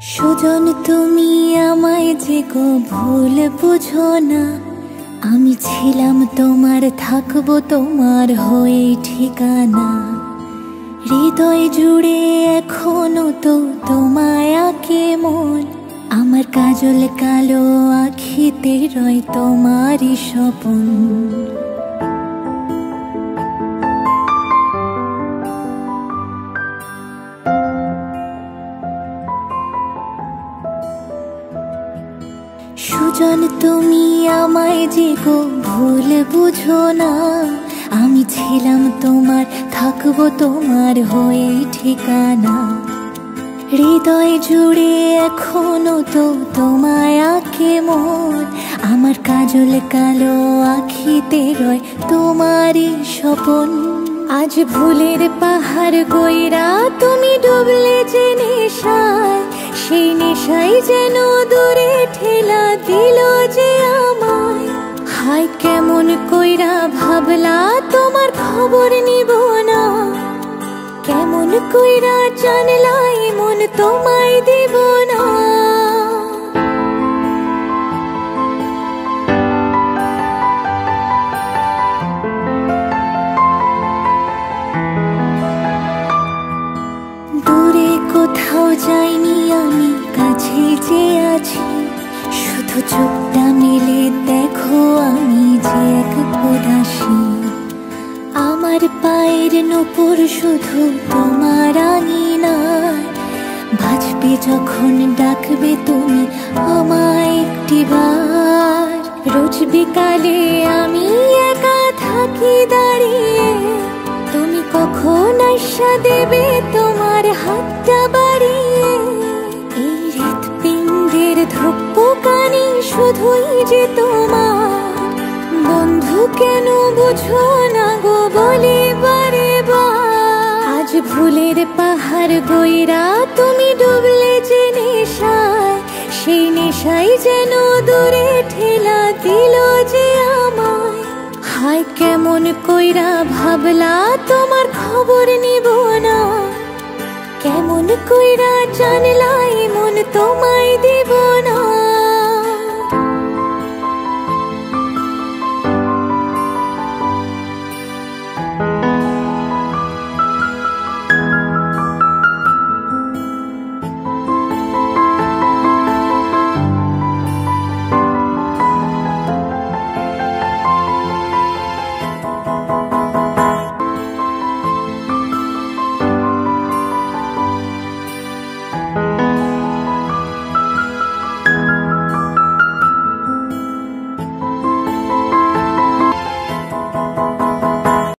সুজন তুমি আমায় যে গো ভুল বুঝো না, আমি ছিলাম তোমার, থাকবো তোমার হয়ে ঠিকানা। হৃদয় জুড়ে এখনো তো তোমায় আঁকে মন, আমার কাজল কালো আখিতে রয় তোমারই স্বপন। সুজন তুমি আমায় যে গো ভুল বুঝো না, আমি ছিলাম তোমার, থাকবো তোমার হয়ে ঠিকানা। হৃদয় জুড়ে এখনো তো তোমায় আঁকে মন, আমার কাজল কালো আখিতে রয় তোমারই স্বপন। আজ ভুলের পাহাড় গইরা তুমি ডুবলে যে নেশায়, সেই নেশায় যেন দূরে ঠেলা দিল যে আমায়। হায় কেমন কইরা ভাবলা তোমার খবর নিব না, কেমন কইরা জানলাই মন তোমায় দিব না। দূরে কোথাও যাইনি আমি, কাছে যে আছি, শুধু চোখটা মেলে দেখো আমি যে এক উদাসী। আমার পায়ের নূপুর শুধু তোমার আঙিনায়, বাজবে যখন ডাকবে তুমি আমায় একটিবার। রোজ বিকালে আমি একা থাকি দাঁড়িয়ে, তুমি কখন আশা দেবে তোমার হাতটা বাড়িয়ে। এই হৃৎপিণ্ডের ধপ্পকানি শুধুই যে তোমার, বন্ধু কেন বুঝো না গো বলে বারে বার। আজ ভুলের পাহাড় গইরা তুমি ডুবলে যে নেশায়, সেই নেশায় যেন দূরে ঠেলা দিল যে আমায়। হায় কেমন কইরা ভাবলা তোমার খবর নিব না, কেমন কইরা জানলাই মন তোমায় দিব